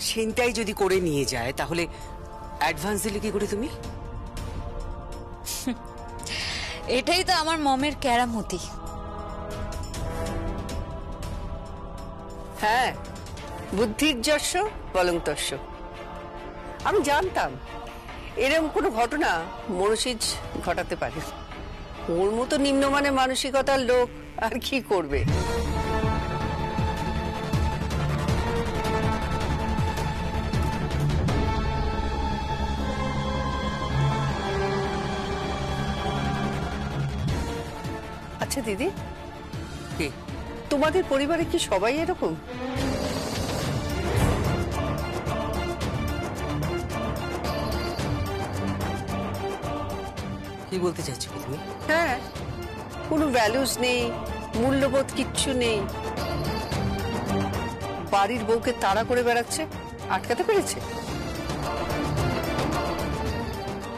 ছিনতাই যদি করে নিয়ে যায় তাহলে অ্যাডভান্স দিলে কি করে তুমি? এটাই তো আমার মমের কেরামতি। হ্যাঁ, বুদ্ধির যশ বলং তস্য। আমি জানতাম এরকম কোনো ঘটনা মনুষীজ ঘটাতে পারে। ওর মতো নিম্নমানের মানসিকতার লোক আর কি করবে? আচ্ছা দিদি, কি তোমাদের পরিবারে কি সবাই এরকম? কি বলতে চাইছো তুমি? হ্যাঁ, কোনো ভ্যালুস নেই, মূল্যবোধ কিচ্ছু নেই। বাড়ির বউকে তাড়া করে বেড়াচ্ছে, আটকাতে পেরেছে?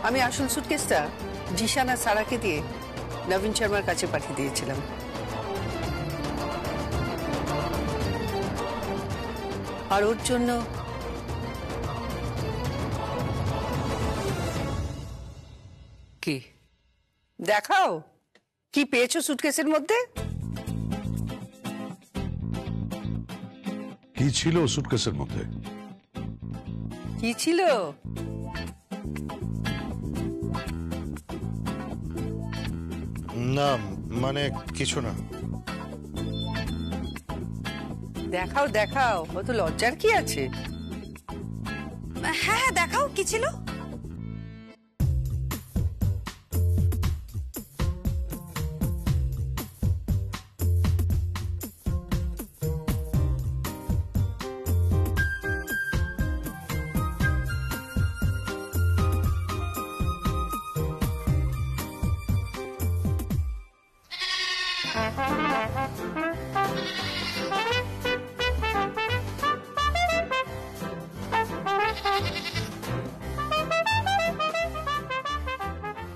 আমি আসল সুটকেসটা জিশান আর সারাকে দিয়ে নবীন শর্মার কাছে পাঠিয়ে দিয়েছিলাম। আর ওর জন্য কি দেখাও কি পেয়েছো সুটকেসের মধ্যে। কি ছিল সুটকেসের মধ্যে? কি ছিল? না মানে কিছু না। দেখাও দেখাও, অত লজ্জার কি আছে? হ্যাঁ হ্যাঁ, দেখাও কি ছিল।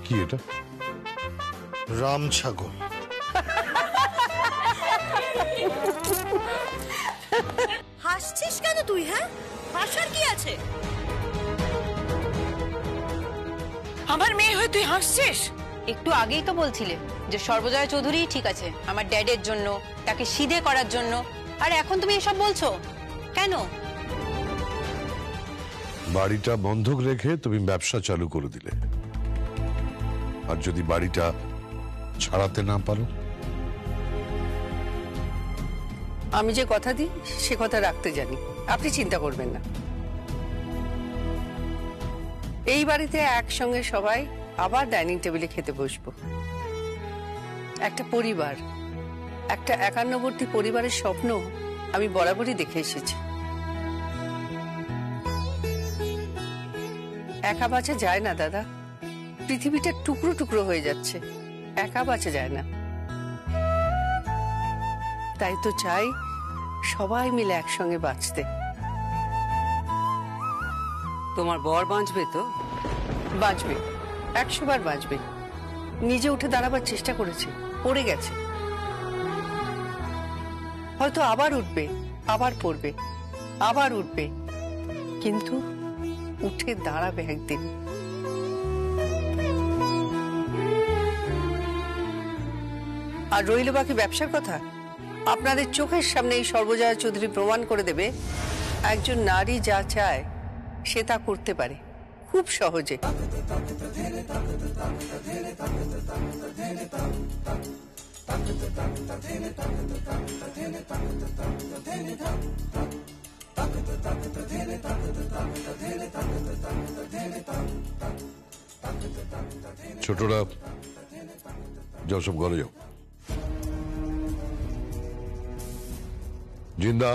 কি এটা? রাম ছাগল। হাসছিস কেন তুই? হ্যাঁ, হাসার কি আছে? আমার মেয়ে হয়ে তুই হাসছিস? একটু আগেই তো বলছিলে যে সর্বজয়া চৌধুরী ঠিক আছে আমার ড্যাডের জন্য, তাকে সিধে করার জন্য, আর এখন তুমি এসব বলছো কেন? বাড়িটা বন্ধক রেখে তুমি ব্যবসা চালু করে দিলে, আর যদি বাড়িটা ছাড়াতে না পারো? আমি যে কথা দিই সে কথা রাখতে জানি, আপনি চিন্তা করবেন না। এই বাড়িতে একসঙ্গে সবাই আবার ডাইনিং টেবিলে খেতে বসবো। একটা পরিবার, একটা একান্নবর্তী পরিবারের স্বপ্ন আমি বরাবরই দেখে এসেছি। একা বাঁচা যায় না দাদা, পৃথিবীটা টুকরো টুকরো হয়ে যাচ্ছে, একা বাঁচা যায় না। তাই তো চাই সবাই মিলে একসঙ্গে বাঁচতে। তোমার বর বাঁচবে তো? বাঁচবে, 100 বার বাঁচবে। নিজে উঠে দাঁড়াবার চেষ্টা করেছে, পড়ে গেছে, হয়তো আবার উঠবে, আবার পড়বে, আবার উঠবে, কিন্তু উঠে দাঁড়াবে একদিন। আর রইল বাকি ব্যবসার কথা। আপনাদের চোখের সামনে এই সর্বজয়া চৌধুরী প্রমাণ করে দেবে একজন নারী যা চায় সে তা করতে পারে খুব সহজে। ছোটরা যাও, সব ঘরে যাও। জিন্দা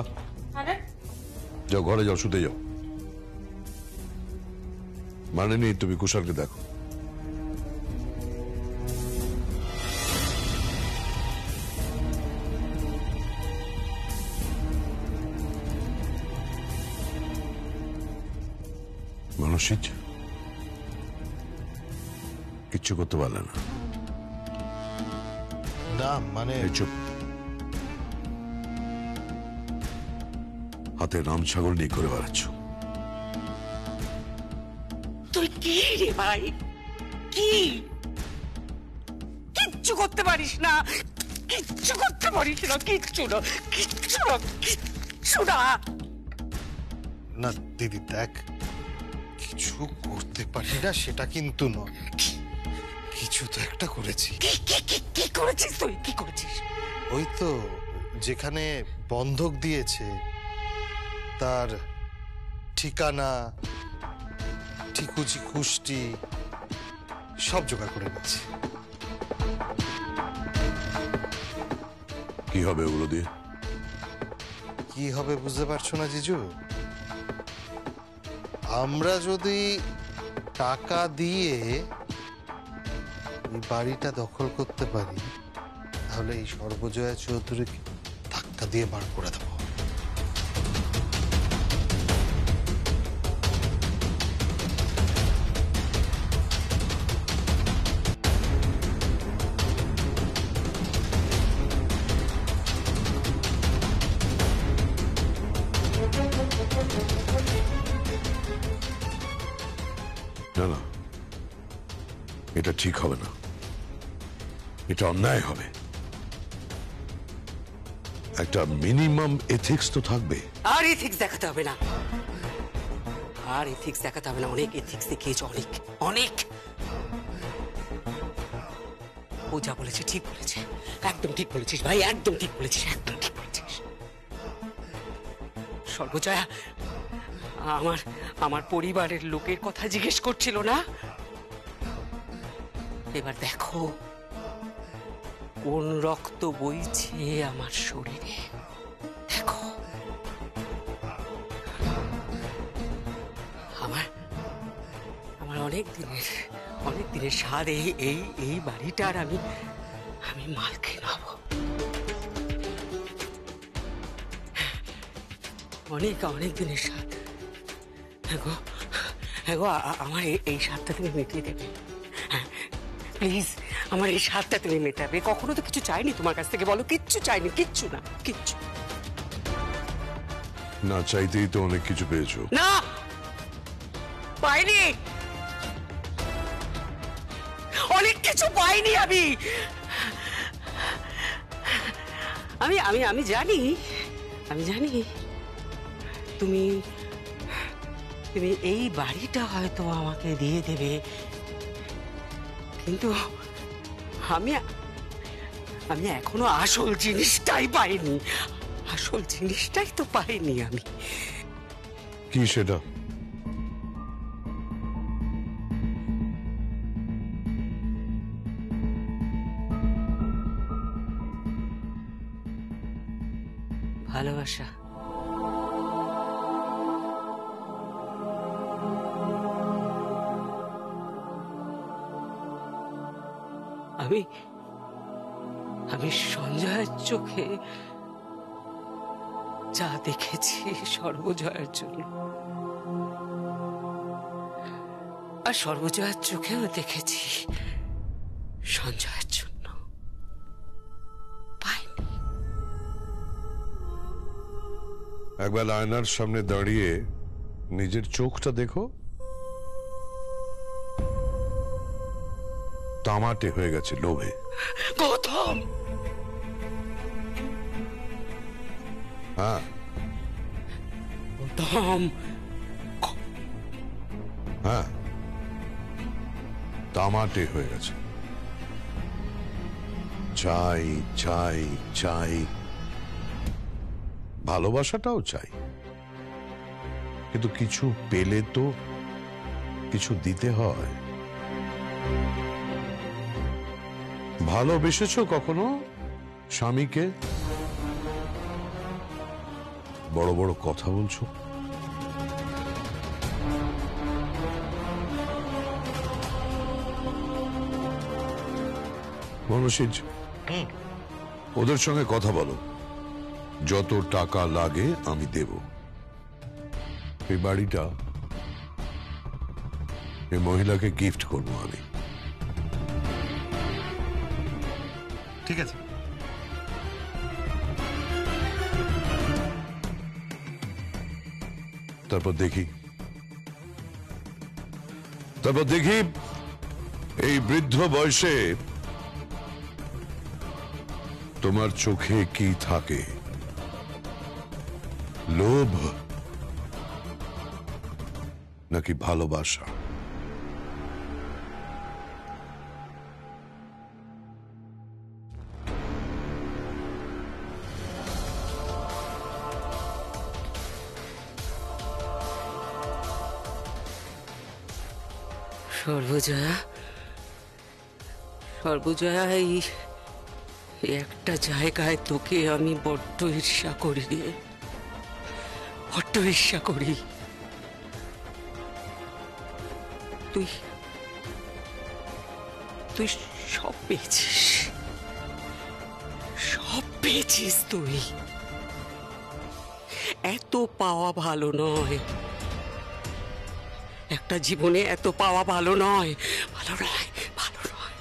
যাও, ঘরে যাও, শুতে যাও। মানে নেই, তুমি কুশালকে দেখো। মানসিক কিচ্ছু করতে পারলে না? না মানে চুপ। হাতে রাম ছাগল নিয়ে করে বেড়াচ্ছ। তুই কি রে ভাই, কি? কিচ্ছু করতে পারিস না, কিচ্ছু করতে পারিস না, কিচ্ছু না, কিচ্ছু না, কিচ্ছু না। না দিদি দেখ, কিছু করতে পারি না সেটা কিন্তু নয়, কিছু তো একটা করেছি। কি করেছিস তুই, কি করেছিস? ওই তো যেখানে বন্ধক দিয়েছে তার ঠিকানা, ঠিকুচি কুষ্টি সব জোগাড় করে নিচ্ছি। কি হবে ওগুলো দিয়ে? কি হবে বুঝতে পারছো না জিজু? আমরা যদি টাকা দিয়ে এই বাড়িটা দখল করতে পারি তাহলে এই সর্বজয়া চৌধুরীকে ধাক্কা দিয়ে বার করে দেবো। না না, এটা ঠিক হবে না, এটা অন্যায় হবে। একটা মিনিমাম এথিক্স তো থাকবে। আর এথিক্স দেখাতে হবে না, আর এথিক্স দেখাতে হবে না। অনেক এথিক্স দেখিয়েছে, অনেক অনেক। ও যা বলেছে ঠিক বলেছে, একদম ঠিক বলেছিস ভাই, একদম ঠিক বলেছিস, একদম ঠিক বলেছিস। সর্বজয়া আমার পরিবারের লোকের কথা জিজ্ঞেস করছিল না? এবার দেখো কোন রক্ত বইছে আমার শরীরে, দেখো। আমার অনেক দিনের স্বাদ এই বাড়িটার আমি মালকিন হব। অনেক দিনের স্বাদ। হ্যাঁ গো, আমার এই স্বাদটা তুমি মিটিয়ে দেবে। হ্যাঁ প্লিজ, আমার এই স্বাদটা তুমি মেটাবে। কখনো তো কিছু চাইনি তোমার কাছ থেকে, বলো? কিচ্ছু চাইনি, কিচ্ছু না, কিচ্ছু না চাইতেই তো অনেক কিছু পেয়েছো। না, পাইনি, অনেক কিছু পাইনি আমি। আমি জানি তুমি এই বাড়িটা হয়তো আমাকে দিয়ে দেবে, কিন্তু আমি এখনো আসল জিনিসটাই পাইনি। আসল জিনিসটাই তো পাইনি আমি। কি সেটা? ভালোবাসা। আমি সঞ্জয়ের চোখে যা দেখেছি সর্বজয়ার জন্য, আর সর্বজয়ার চোখেও দেখেছি সঞ্জয়ের জন্য। পাইনি। একবার আয়নার সামনে দাঁড়িয়ে নিজের চোখটা দেখো, তামাটে হয়ে গেছে লোভে। গৌতম, হ্যাঁ গৌতম, হ্যাঁ, তামাটে হয়ে গেছে। চাই চাই চাই, ভালোবাসাটাও চাই, কিন্তু কিছু পেলে তো কিছু দিতে হয়। ভালোবেসেছো কখনো স্বামীকে? বড় বড় কথা বলছো। মনসিজ, ওদের সঙ্গে কথা বলো, যত টাকা লাগে আমি দেব। এই বাড়িটা এই মহিলাকে গিফট করবো আমি। ঠিক আছে। তারপর দেখি তারপর দেখি এই বৃদ্ধ বয়সে তোমার চোখে কি থাকে, লোভ নাকি ভালোবাসা? সর্বজয়া, সর্বজয়া, এই একটা জায়গায় তোকে আমি বড্ড ঈর্ষা করি রে, বড্ড ঈর্ষা করি। তুই তুই সব পেয়েছিস, সব পেয়েছিস তুই। এত পাওয়া ভালো নয়, একটা জীবনে এত পাওয়া ভালো নয়, ভালো নয়, ভালো নয়।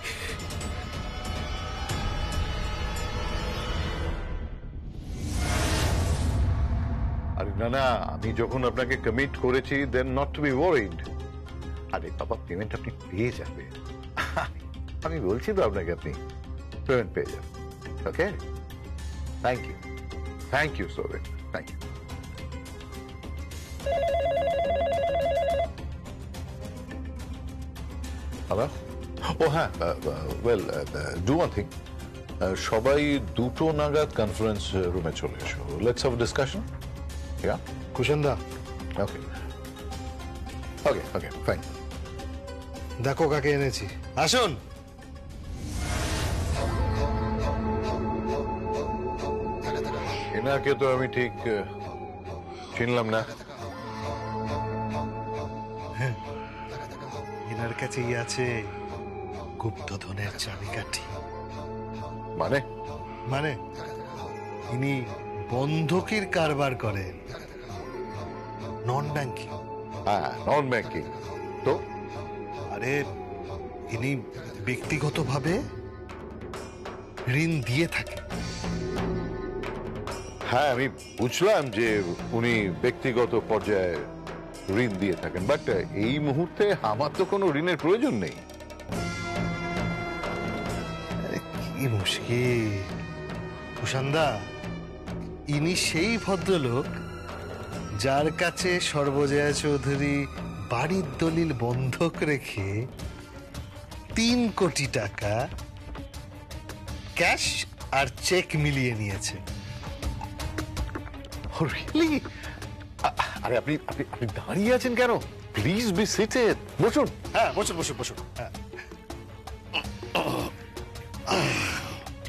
আরে না না, আমি যখন আপনাকে কমিট করেছি দেন নট টু বি ওয়ারিড। আরে বাবা, পেমেন্ট আপনি পেয়ে যাবেন। আমি বলছি তো আপনাকে, আপনি পেমেন্ট পেয়ে যাবেন। Okay, thank you so much, thank you. আবার ও হ্যাঁ, ওয়েল ডু ওয়ান থিং, সবাই 2টো নাগাদ কনফারেন্স রুমে চলে এসো। Let's have discussion. ইয়া কুশনদা, ওকে ওকে ওকে ফাইন। দেখো কাকে এনেছি, আসুন। এনাকে তো আমি ঠিক চিনলাম না। এনার কাছেই আছে গুপ্তধনের চাবিকাঠি। মানে মানে ইনি বন্ধকির কারবার করেন, নন ব্যাংকিং। হ্যাঁ, নন ব্যাংকিং। তো আরে ইনি ব্যক্তিগতভাবে ঋণ দিয়ে থাকে। হ্যাঁ, আমি বুঝলাম যে উনি ব্যক্তিগত পর্যায়ে ঋণ দিয়ে থাকেন, বাট এই মুহূর্তে আমার তো কোনো ঋণের প্রয়োজন নেই। আরে কি মুশকিল কুশানদা, ইনি সেই ভদ্রলোক যার কাছে সর্বজয়া চৌধুরী বাড়ির দলিল বন্ধক রেখে 3 কোটি টাকা ক্যাশ আর চেক মিলিয়ে নিয়েছে। রিয়েলি? আরে আপনি আপনি আপনি দাঁড়িয়ে আছেন কেন? প্লিজ বি সিটেড, বসুন। হ্যাঁ, বসুন বসুন বসুন। হ্যাঁ,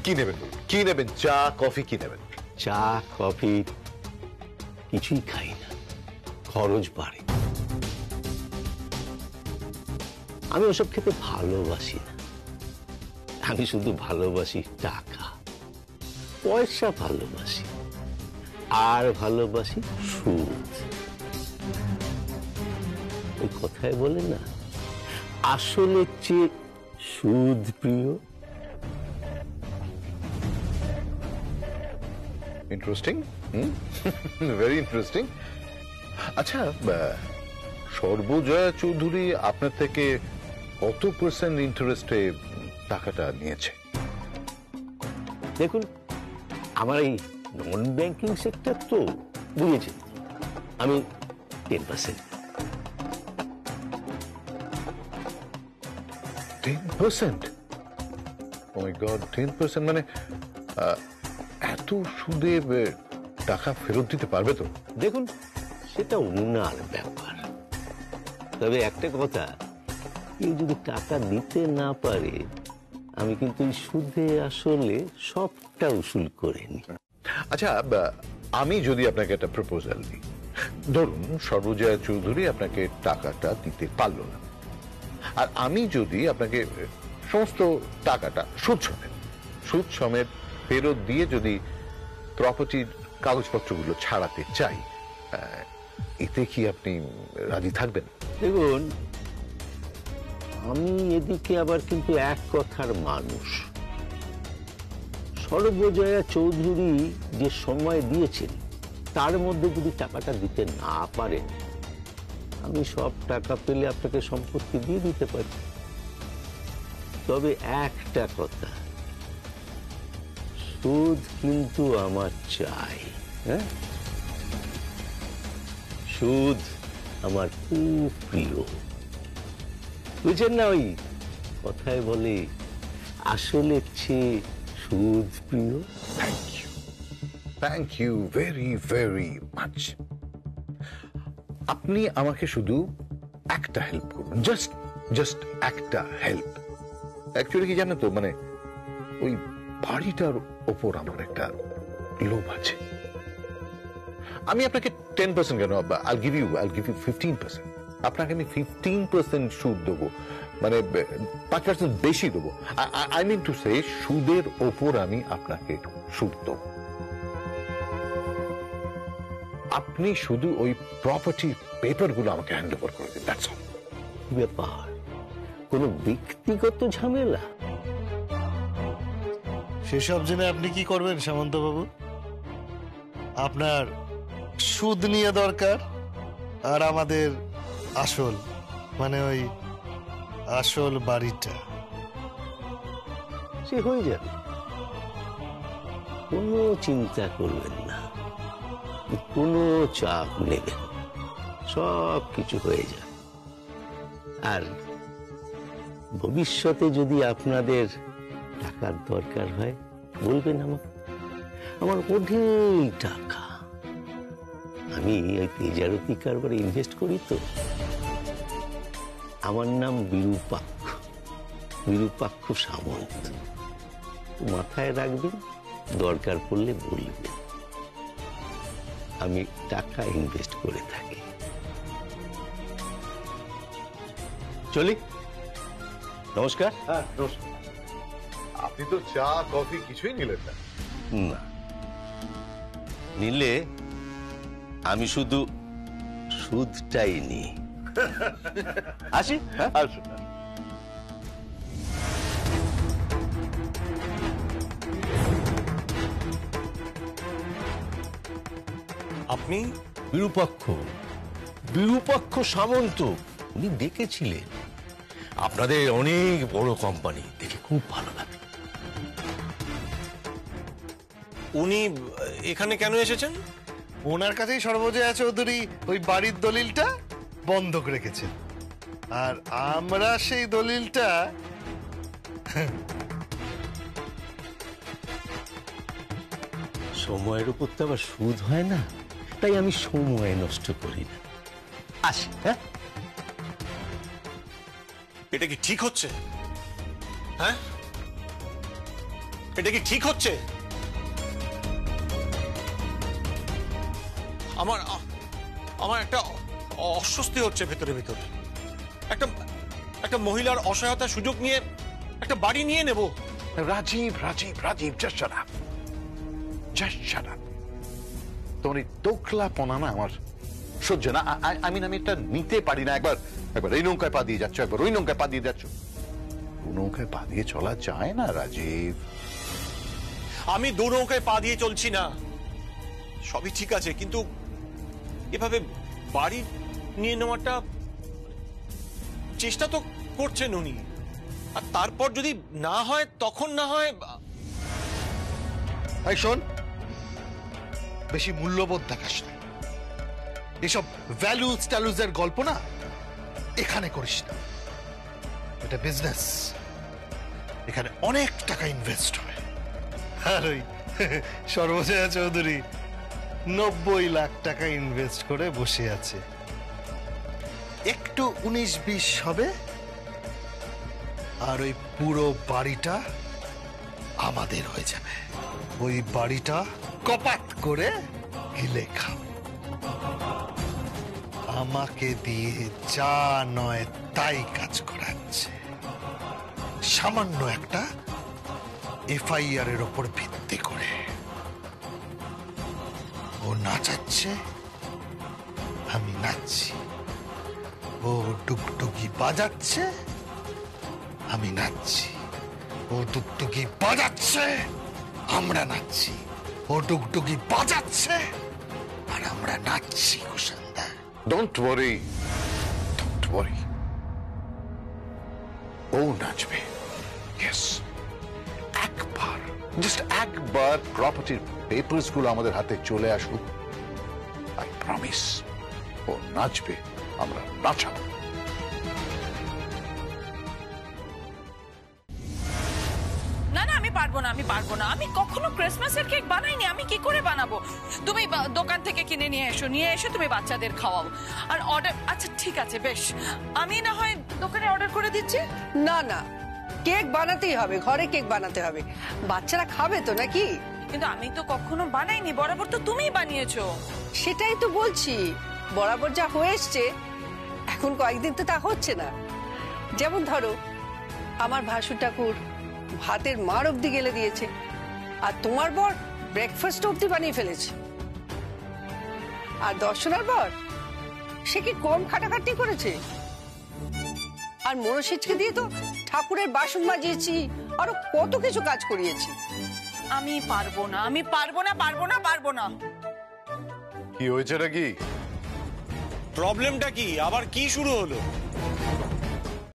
কি নেবেন বলুন? কি নেবেন? চা, কফি, কি নেবেন? চা কফি কিছুই খাই না, খরচ বাড়ে। আমি ওসব খেতে ভালোবাসি না। আমি শুধু ভালোবাসি টাকা, পয়সা ভালোবাসি, আর ভালোবাসি সুদ। ওই কথায় বলে না, আসলে চেয়ে সুদ প্রিয়। Interesting, very interesting. আচ্ছা, সর্বজয়া চৌধুরী আপনার থেকে কত পার্সেন্ট ইন্টারেস্টে টাকাটা নিয়েছে? দেখুন, আমার এই নন ব্যাংকিং সেক্টর তো বুঝেছেন, আমি 10%। 10%? ও মাই গড, 10% মানে এত সুদে টাকা ফেরত দিতে পারবে তো? দেখুন, সেটা ওনার ব্যাপার। তবে একটা কথা, কেউ যদি টাকা দিতে না পারে, আমি কিন্তু এই সুদে আসলে সবটা উসুল করে নি। আচ্ছা, আমি যদি আপনাকে একটা প্রপোজাল দিই, ধরুন সর্বজয়া চৌধুরী আপনাকে টাকাটা দিতে পারলো না, আর আমি যদি আপনাকে সমস্ত টাকাটা সুদ সমেত ফেরত দিয়ে যদি প্রপার্টির কাগজপত্রগুলো ছাড়াতে চাই, এতে কি আপনি রাজি থাকবেন? দেখুন, আমি এদিকে আবার কিন্তু এক কথার মানুষ। সর্বজয়া চৌধুরী যে সময় দিয়েছেন, তার মধ্যে যদি টাকাটা দিতে না পারেন, আমি সব টাকা পেলে আপনাকে সম্পত্তি দিয়ে দিতে পারি। তবে একটা কথা, সুদ কিন্তু আমার চাই। হ্যাঁ, সুদ আমার খুব প্রিয়। বুঝছেন না, ওই কথায় বলে আসলে চেয়ে সুদ প্রিয়। Thank you very very much. আপনি আমাকে শুধু একটা হেল্প করুন, জাস্ট একটা হেল্প। অ্যাকচুয়ালি কি জানেন তো, মানে ওই বাড়িটার ওপর আমার একটা লোভ আছে। আমি আপনাকে 10% কেন, I'll give you 15%। আপনাকে আমি 15% সুদ দেবো, মানে 5% বেশি দেবো। আই মিন টু সে, সুদের ওপর আমি আপনাকে সুদ দেবো। আপনি শুধু ওই প্রপার্টি পেপারগুলো আমাকে হ্যান্ড ওভার করে দিন, দ্যাটস অল। ব্যাপার কোনো ব্যক্তিগত ঝামেলা? সেসব জেনে আপনি কি করবেন সামন্ত বাবু? আপনার সুদ নিয়ে দরকার, আর আমাদের আসল, মানে ওই আসল বাড়িটা। সে হয়ে যাবে, কোনো চিন্তা করবেন না, কোনো চাপ নেবেন, সব কিছু হয়ে যাবে। আর ভবিষ্যতে যদি আপনাদের টাকার দরকার হয় বলবেন আমাকে। আমার অঢেল টাকা, আমি ওই তেজারতি কারবারে ইনভেস্ট করি তো। আমার নাম বিরূপাক্ষ সামন্ত। মাথায় রাখবেন, দরকার পড়লে বলবেন। আমি টাকা ইনভেস্ট করে থাকি। চলি, নমস্কার। হ্যাঁ, আপনি তো চা কফি কিছুই নিলেন না। না, নিলে আমি শুধু সুদটাই নিই। আসি। আসুন। আপনি? বিরূপাক্ষ সামন্ত, উনি ডেকেছিলেন। আপনাদের অনেক বড় কোম্পানি, দেখে খুব ভালো লাগে। উনি এখানে কেন এসেছেন? ওনার কাছেই সর্বজয়া চৌধুরী ওই বাড়ির দলিলটা বন্ধক রেখেছেন, আর আমরা সেই দলিলটা সময়ের উপর তো আবার সুদ হয় না, তাই আমি সময় নষ্ট করি না। আসি। হ্যাঁ, এটা কি ঠিক হচ্ছে? হ্যাঁ, এটা কি ঠিক হচ্ছে? আমার একটা অস্বস্তি হচ্ছে ভেতরে ভেতরে। একটা মহিলার অসহায়তার সুযোগ নিয়ে একটা বাড়ি নিয়ে নেব। Rajiv, just shut up. তোর এই দোখলাপনা না আমার সহ্য না। আমি এটা নিতে পারি না। একবার এই নৌকায় পা দিয়ে যাচ্ছ, একবার ওই নৌকায় পা দিয়ে যাচ্ছ। নৌকায় পা দিয়ে চলা যায় না রাজীব। আমি দু নৌকায় পা দিয়ে চলছি না, সবই ঠিক আছে, কিন্তু এভাবে বাড়ি নিয়ে নেওয়াটা, চেষ্টা তো করছেন উনি, আর তারপর যদি না হয় তখন না হয়। এই শোন, বেশি মূল্যবোধ দেখাস না। এসব ভ্যালুজ ট্যালুজের গল্প না এখানে করিস না। এটা বিজনেস, এখানে অনেক টাকা ইনভেস্ট হয়। আর ওই সর্বজয়া চৌধুরী 90 লাখ টাকা ইনভেস্ট করে বসে আছে। একটু 19-20 হবে, আর ওই পুরো বাড়িটা আমাদের হয়ে যাবে। ওই বাড়িটা কপাত করে গিলে খাও। আমাকে দিয়ে যা নয় তাই কাজ করাচ্ছে, সামান্য একটা এফআইআর এর ওপর ভিত্তি করে। ও নাচাচ্ছে, আমি নাচছি। ও ডুগডুগি বাজাচ্ছে, আমি নাচছি। ও ডুগডুগি বাজাচ্ছে, আমরা নাচছি। ও ডুগডুগি বাজাচ্ছে আর আমরা নাচছি। কুসুন্দা, ডোন্ট ওয়ারি, ডোন্ট ওয়ারি, ও নাচবে। ইয়েস, একবার, জাস্ট একবার প্রপার্টির পেপারস গুলো আমাদের হাতে চলে আসুক, আই প্রমিস ও নাচবে, আমরা নাচাবো। না না, আমি পারবো না, আমি পারবো না। আমি কখনো ক্রিসমাসের কেক বানাইনি, আমি কি করে বানাবো? তুমি দোকান থেকে কিনে নিয়ে এসে তুমি বাচ্চাদের খাওয়াও। আর অর্ডার, আচ্ছা ঠিক আছে, বেশ, আমি না হয় দোকানে অর্ডার করে দিচ্ছি। না না, কেক বানাতেই হবে, ঘরে কেক বানাতে হবে, বাচ্চারা খাবে তো নাকি? কিন্তু আমি তো কখনো বানাইনি, বরাবর তো তুমিই বানিয়েছো। সেটাই তো বলছি, বরাবর যা হয়ে এসছে এখন কয়েকদিন তো তা হচ্ছে না। যেমন ধরো আমার ভাসুর ঠাকুর ভাতের মার অব্দি গেলে দিয়েছে, আর তোমার বর ব্রেকফাস্ট অব্দি বানিয়ে ফেলেছে। আর দর্শনার বর, সে কি কম খাটাখাটি করেছে? আর মনসিজকে দিয়ে তো ঠাকুরের বাসন মাজিয়েছি, আরো কত কিছু কাজ করিয়েছি। আমি পারবো না, আমি পারবো না, পারবো না, পারবো না। কি হয়েছে নাকি? প্রবলেমটা কি? আবার কি শুরু হলো?